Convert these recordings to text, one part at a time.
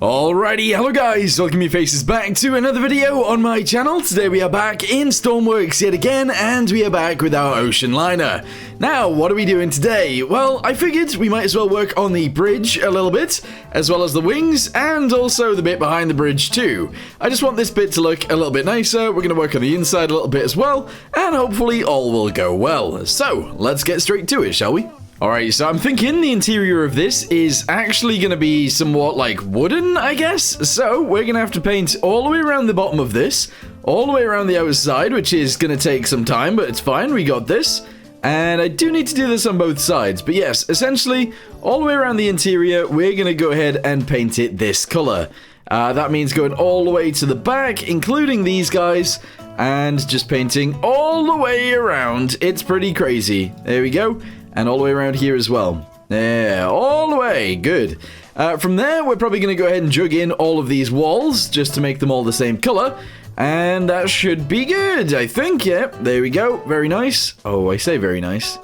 Alrighty, hello guys, welcome your faces back to another video on my channel. Today we are back in Stormworks yet again, and we are back with our ocean liner. Now, what are we doing today? Well, I figured we might as well work on the bridge a little bit, as well as the wings, and also the bit behind the bridge too. I just want this bit to look a little bit nicer. We're going to work on the inside a little bit as well, and hopefully all will go well. So, let's get straight to it, shall we? Alright, so I'm thinking the interior of this is actually going to be somewhat like wooden, I guess. So we're going to have to paint all the way around the bottom of this, all the way around the outside, which is going to take some time, but it's fine, we got this. And I do need to do this on both sides, but yes, essentially, all the way around the interior, we're going to go ahead and paint it this color. That means going all the way to the back, including these guys, and just painting all the way around. It's pretty crazy. There we go. And all the way around here as well. Yeah, all the way. Good. From there, we're probably going to go ahead and jug in all of these walls just to make them all the same color. And that should be good, I think. Yep, there we go. Very nice. Oh, I say very nice.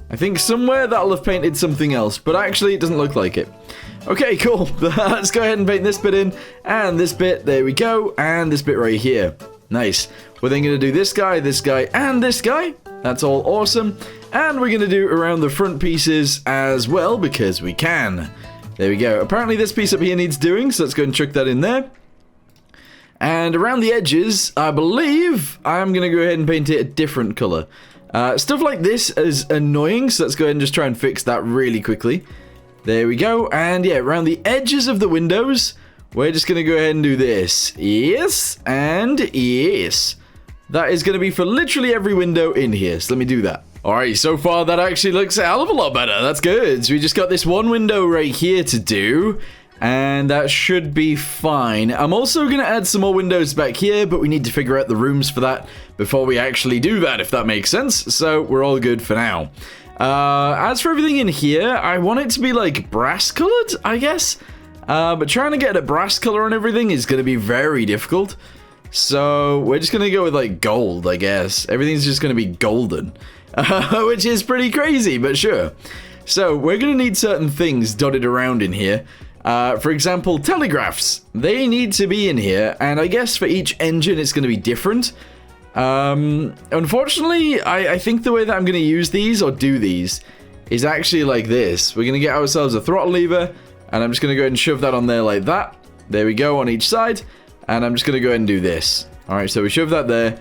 I think somewhere that'll have painted something else, but actually it doesn't look like it. Okay, cool. Let's go ahead and paint this bit in. And this bit. There we go. And this bit right here. Nice. We're then going to do this guy, and this guy. That's all awesome. And we're going to do around the front pieces as well, because we can. There we go. Apparently this piece up here needs doing, so let's go and chuck that in there. And around the edges, I believe I'm going to go ahead and paint it a different color. Stuff like this is annoying, so let's go ahead and just try and fix that really quickly. There we go. And yeah, around the edges of the windows, we're just going to go ahead and do this. Yes, and yes. That is going to be for literally every window in here, so let me do that. Alright, so far that actually looks a hell of a lot better. That's good. So we just got this one window right here to do, and that should be fine. I'm also going to add some more windows back here, but we need to figure out the rooms for that before we actually do that, if that makes sense. So we're all good for now. As for everything in here, I want it to be like brass colored, I guess. But trying to get a brass color on everything is going to be very difficult. So we're just going to go with like gold, I guess. Everything's just going to be golden. Which is pretty crazy, but sure. So, we're going to need certain things dotted around in here. For example, telegraphs. They need to be in here, and I guess for each engine it's going to be different. Unfortunately, I think the way that I'm going to use these, or do these, is actually like this. We're going to get ourselves a throttle lever, and I'm just going to go ahead and shove that on there like that. There we go, on each side. And I'm just going to go ahead and do this. Alright, so we shove that there.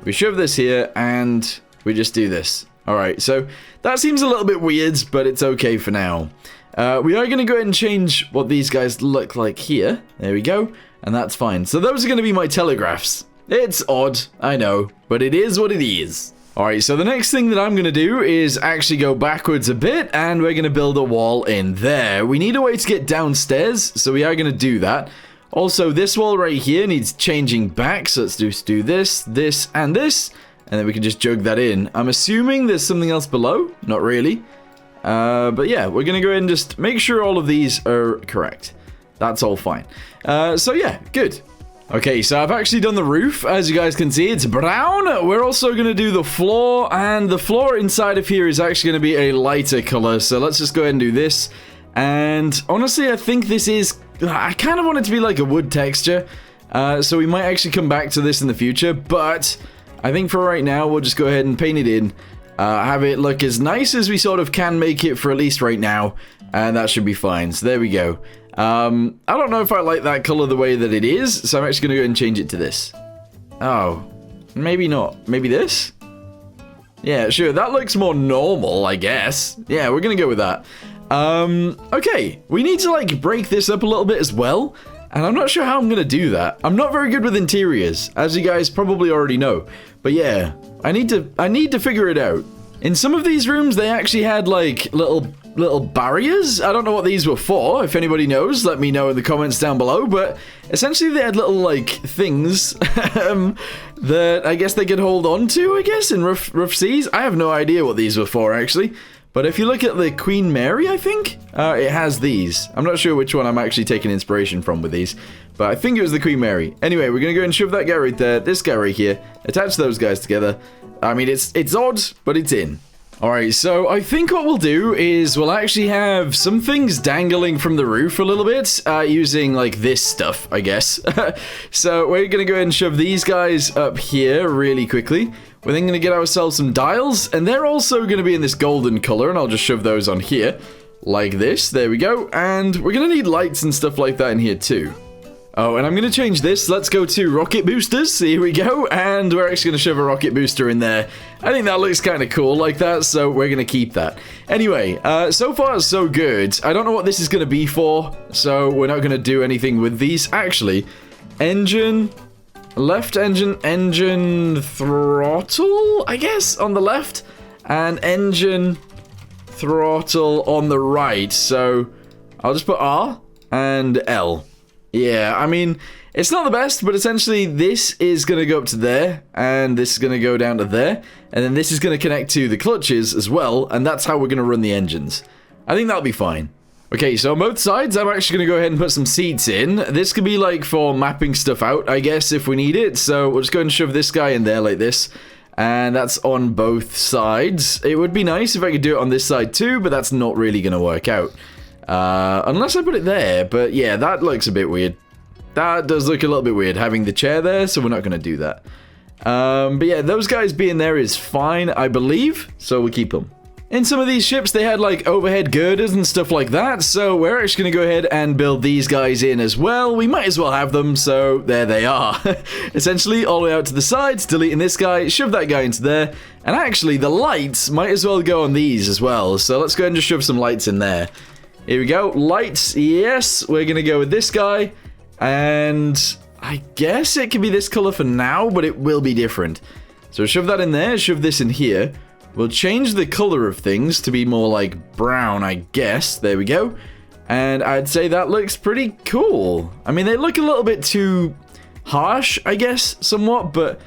We shove this here, and we just do this. Alright, so that seems a little bit weird, but it's okay for now. We are going to go ahead and change what these guys look like here. There we go. And that's fine. So those are going to be my telegraphs. It's odd, I know, but it is what it is. Alright, so the next thing that I'm going to do is actually go backwards a bit, and we're going to build a wall in there. We need a way to get downstairs, so we are going to do that. Also, this wall right here needs changing back, so let's just do this, this, and this. And then we can just jug that in. I'm assuming there's something else below. Not really. But yeah, we're going to go ahead and just make sure all of these are correct. That's all fine. So yeah, good. Okay, so I've actually done the roof. As you guys can see, it's brown. We're also going to do the floor. And the floor inside of here is actually going to be a lighter color. So let's just go ahead and do this. And honestly, I think this is... I kind of want it to be like a wood texture. So we might actually come back to this in the future. But... I think for right now, we'll just go ahead and paint it in, have it look as nice as we sort of can make it for at least right now, and that should be fine. So there we go. I don't know if I like that color the way that it is, so I'm actually going to go ahead and change it to this. Oh, maybe not. Maybe this? Yeah, sure, that looks more normal, I guess. Yeah, we're going to go with that. Okay, we need to, like, break this up a little bit as well. And I'm not sure how I'm going to do that. I'm not very good with interiors, as you guys probably already know. But yeah, I need to figure it out. In some of these rooms, they actually had like little barriers. I don't know what these were for. If anybody knows, let me know in the comments down below. But essentially, they had little like things that I guess they could hold on to, I guess, in rough seas. I have no idea what these were for, actually. But if you look at the Queen Mary, I think, it has these. I'm not sure which one I'm actually taking inspiration from with these, but I think it was the Queen Mary. Anyway, we're going to go and shove that guy right there, this guy right here, attach those guys together. I mean, it's odd, but it's in. Alright, so I think what we'll do is we'll actually have some things dangling from the roof a little bit, using, like, this stuff, I guess. So we're gonna go ahead and shove these guys up here really quickly. We're then gonna get ourselves some dials, and they're also gonna be in this golden color, and I'll just shove those on here, like this. There we go. And we're gonna need lights and stuff like that in here too. Oh, and I'm going to change this. Let's go to rocket boosters. Here we go. And we're actually going to shove a rocket booster in there. I think that looks kind of cool like that, so we're going to keep that. Anyway, so far so good. I don't know what this is going to be for, so we're not going to do anything with these. Actually, engine, left engine throttle, I guess, on the left, and engine throttle on the right. So I'll just put R and L. Yeah, I mean, it's not the best, but essentially this is going to go up to there, and this is going to go down to there, and then this is going to connect to the clutches as well, and that's how we're going to run the engines. I think that'll be fine. Okay, so on both sides, I'm actually going to go ahead and put some seats in. This could be like for mapping stuff out, I guess, if we need it, so we'll just go ahead and shove this guy in there like this, and that's on both sides. It would be nice if I could do it on this side too, but that's not really going to work out. Unless I put it there, but yeah, that looks a bit weird. That does look a little bit weird, having the chair there, so we're not going to do that. But yeah, those guys being there is fine, I believe, so we keep them. In some of these ships, they had like overhead girders and stuff like that, so we're actually going to go ahead and build these guys in as well. We might as well have them, so there they are. Essentially, all the way out to the sides, deleting this guy, shove that guy into there, and actually, the lights might as well go on these as well, so let's go ahead and just shove some lights in there. Here we go. Lights, yes. We're going to go with this guy. And I guess it can be this color for now, but it will be different. So shove that in there. Shove this in here. We'll change the color of things to be more like brown, I guess. There we go. And I'd say that looks pretty cool. I mean, they look a little bit too harsh, I guess, somewhat. But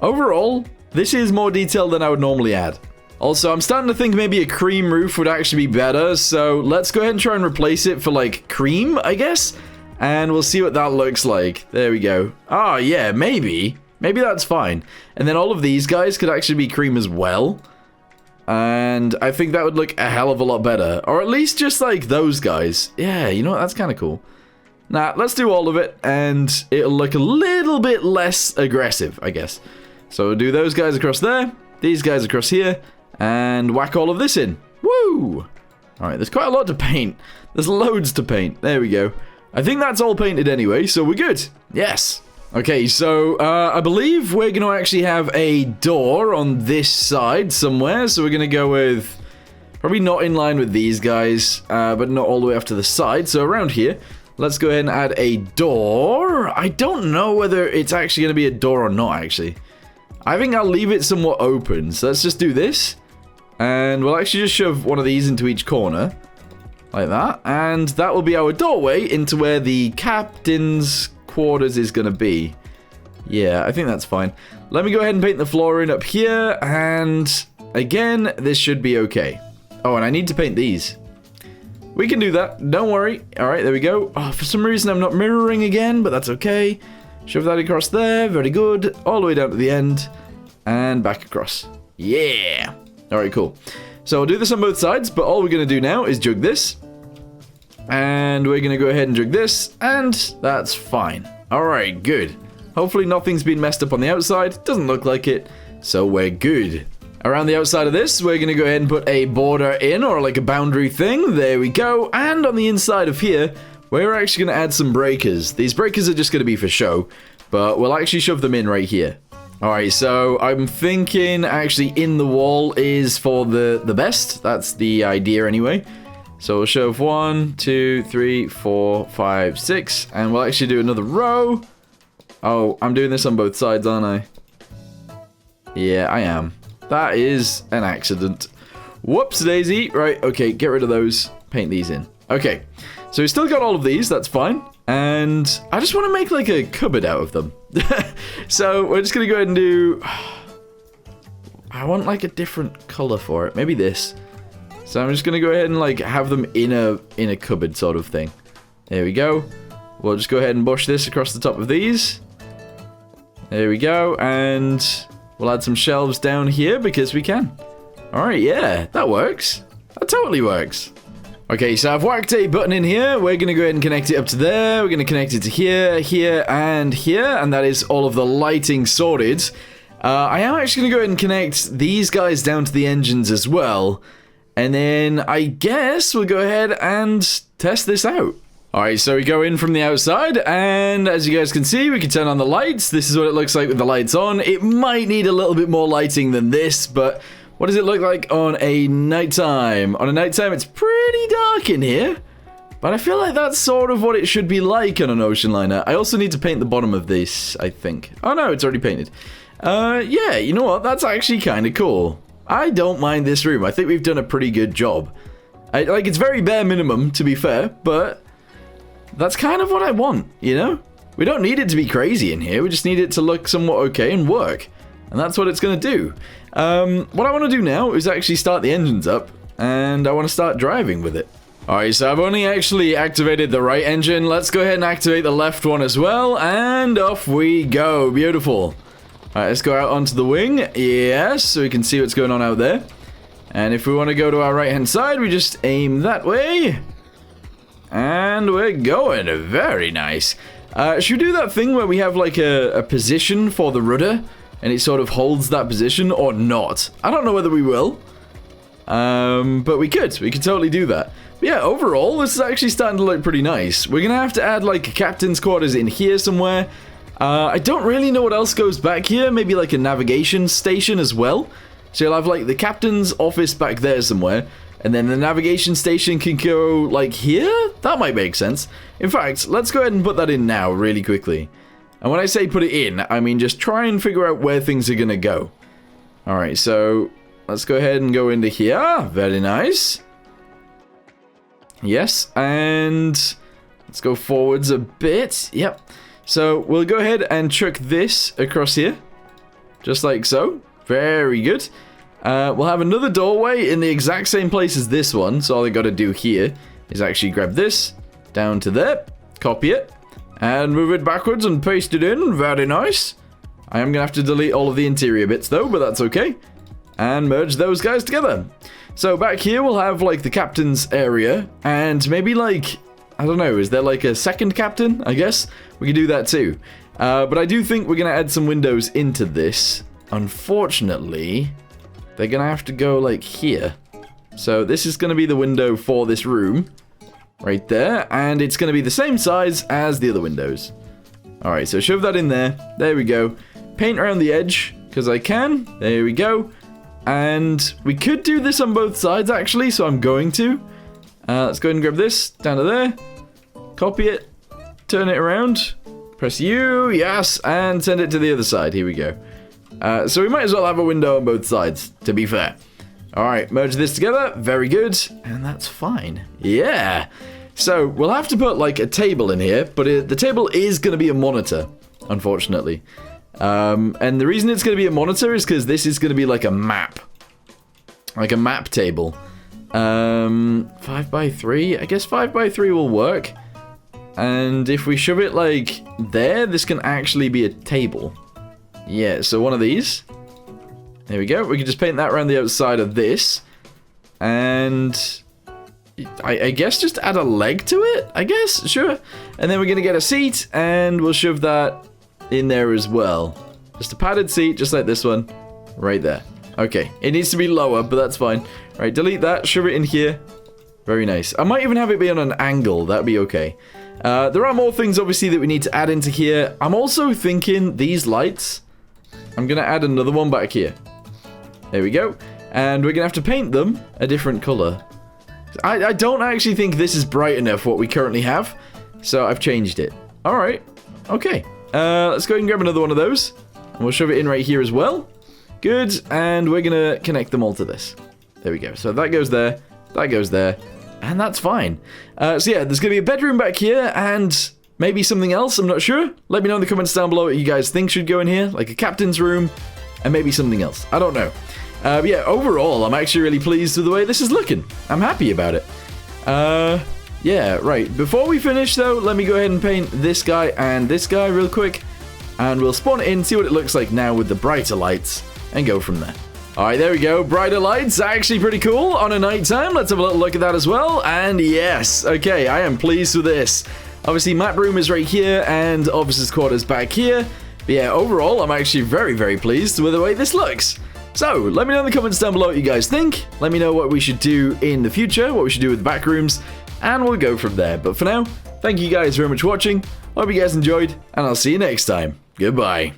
overall, this is more detailed than I would normally add. Also, I'm starting to think maybe a cream roof would actually be better, so let's go ahead and try and replace it for, like, cream, I guess? And we'll see what that looks like. There we go. Oh, yeah, maybe. Maybe that's fine. And then all of these guys could actually be cream as well. And I think that would look a hell of a lot better. Or at least just, like, those guys. Yeah, you know what? That's kind of cool. Nah, let's do all of it, and it'll look a little bit less aggressive, I guess. So we'll do those guys across there, these guys across here, and whack all of this in. Woo! Alright, there's quite a lot to paint. There's loads to paint. There we go. I think that's all painted anyway, so we're good. Yes. Okay, so I believe we're going to actually have a door on this side somewhere. So we're going to go with probably not in line with these guys, but not all the way off to the side. So around here, let's go ahead and add a door. I don't know whether it's actually going to be a door or not, actually. I think I'll leave it somewhat open. So let's just do this. And we'll actually just shove one of these into each corner. Like that. And that will be our doorway into where the captain's quarters is going to be. Yeah, I think that's fine. Let me go ahead and paint the floor in up here. And again, this should be okay. Oh, and I need to paint these. We can do that. Don't worry. All right, there we go. Oh, for some reason, I'm not mirroring again, but that's okay. Shove that across there. Very good. All the way down to the end. And back across. Yeah. Alright, cool. So we'll do this on both sides, but all we're going to do now is jug this. And we're going to go ahead and jug this, and that's fine. Alright, good. Hopefully nothing's been messed up on the outside. Doesn't look like it, so we're good. Around the outside of this, we're going to go ahead and put a border in, or like a boundary thing. There we go. And on the inside of here, we're actually going to add some breakers. These breakers are just going to be for show, but we'll actually shove them in right here. Alright, so I'm thinking actually in the wall is for the best. That's the idea anyway. So we'll shove 1, 2, 3, 4, 5, 6. And we'll actually do another row. Oh, I'm doing this on both sides, aren't I? Yeah, I am. That is an accident. Whoops daisy. Right, okay, get rid of those. Paint these in. Okay, so we've still got all of these. That's fine. And I just want to make like a cupboard out of them. So we're just going to go ahead and do... I want like a different color for it. Maybe this. So I'm just going to go ahead and like have them in a cupboard sort of thing. There we go. We'll just go ahead and bush this across the top of these. There we go. And we'll add some shelves down here because we can. Alright, yeah, that works. That totally works. Okay, so I've whacked a button in here. We're going to go ahead and connect it up to there. We're going to connect it to here, here, and here. And that is all of the lighting sorted. I am actually going to go ahead and connect these guys down to the engines as well. And then I guess we'll go ahead and test this out. Alright, so we go in from the outside, and as you guys can see, we can turn on the lights. This is what it looks like with the lights on. It might need a little bit more lighting than this, but what does it look like on a nighttime? On a nighttime, it's pretty dark in here, but I feel like that's sort of what it should be like on an ocean liner. I also need to paint the bottom of this, I think. Oh no, it's already painted. Yeah, you know what? That's actually kind of cool. I don't mind this room. I think we've done a pretty good job. Like, it's very bare minimum, to be fair, but that's kind of what I want, you know? We don't need it to be crazy in here. We just need it to look somewhat okay and work. And that's what it's going to do. What I want to do now is actually start the engines up, and I want to start driving with it. Alright, so I've only actually activated the right engine. Let's go ahead and activate the left one as well, and off we go. Beautiful. Alright, let's go out onto the wing. Yes, so we can see what's going on out there. And if we want to go to our right-hand side, we just aim that way. And we're going. Very nice. Should we do that thing where we have like a position for the rudder and it sort of holds that position or not? I don't know whether we will. But we could. We could totally do that. But yeah, overall, this is actually starting to look pretty nice. We're going to have to add like a captain's quarters in here somewhere. I don't really know what else goes back here. Maybe like a navigation station as well. So you'll have like the captain's office back there somewhere. And then the navigation station can go, like, here? That might make sense. In fact, let's go ahead and put that in now, really quickly. And when I say put it in, I mean just try and figure out where things are going to go. Alright, so let's go ahead and go into here. Very nice. Yes, and let's go forwards a bit. Yep. So we'll go ahead and chuck this across here. Just like so. Very good. We'll have another doorway in the exact same place as this one, so all I got to do here is actually grab this down to there, copy it, and move it backwards and paste it in. Very nice. I am going to have to delete all of the interior bits though, but that's okay. And merge those guys together. So back here we'll have like the captain's area, and maybe like, I don't know, is there like a second captain? I guess we could do that too. But I do think we're going to add some windows into this. Unfortunately, they're going to have to go, like, here. So this is going to be the window for this room. Right there. And it's going to be the same size as the other windows. Alright, so shove that in there. There we go. Paint around the edge, because I can. There we go. And we could do this on both sides, actually, so I'm going to. Let's go ahead and grab this down to there. Copy it. Turn it around. Press U. Yes. And send it to the other side. Here we go. So we might as well have a window on both sides, to be fair. Alright, merge this together. Very good. And that's fine. Yeah. So we'll have to put like a table in here, but the table is going to be a monitor, unfortunately. And the reason it's going to be a monitor is because this is going to be like a map. Like a map table. 5x3? I guess 5x3 will work. And if we shove it like there, this can actually be a table. Yeah, so one of these. There we go. We can just paint that around the outside of this. And I guess just add a leg to it, I guess. Sure. And then we're going to get a seat, and we'll shove that in there as well. Just a padded seat, just like this one. Right there. Okay. It needs to be lower, but that's fine. Right, delete that. Shove it in here. Very nice. I might even have it be on an angle. That'd be okay. There are more things, obviously, that we need to add into here. I'm also thinking these lights. I'm going to add another one back here. There we go. And we're going to have to paint them a different color. I don't actually think this is bright enough, what we currently have. So I've changed it. Alright. Okay. Let's go ahead and grab another one of those. And we'll shove it in right here as well. Good. And we're going to connect them all to this. There we go. So that goes there. That goes there. And that's fine. So yeah, there's going to be a bedroom back here. And maybe something else. I'm not sure. Let me know in the comments down below what you guys think should go in here. Like a captain's room. And maybe something else. I don't know. But yeah, overall, I'm actually really pleased with the way this is looking. I'm happy about it. Yeah, right. Before we finish, though, let me go ahead and paint this guy and this guy real quick. And we'll spawn it in, see what it looks like now with the brighter lights, and go from there. Alright, there we go. Brighter lights, actually pretty cool on a nighttime. Let's have a little look at that as well. And yes, okay, I am pleased with this. Obviously, map room is right here, and officers' quarters back here. But yeah, overall, I'm actually very, very pleased with the way this looks. So, let me know in the comments down below what you guys think. Let me know what we should do in the future, what we should do with the back rooms, and we'll go from there. But for now, thank you guys very much for watching. Hope you guys enjoyed, and I'll see you next time. Goodbye.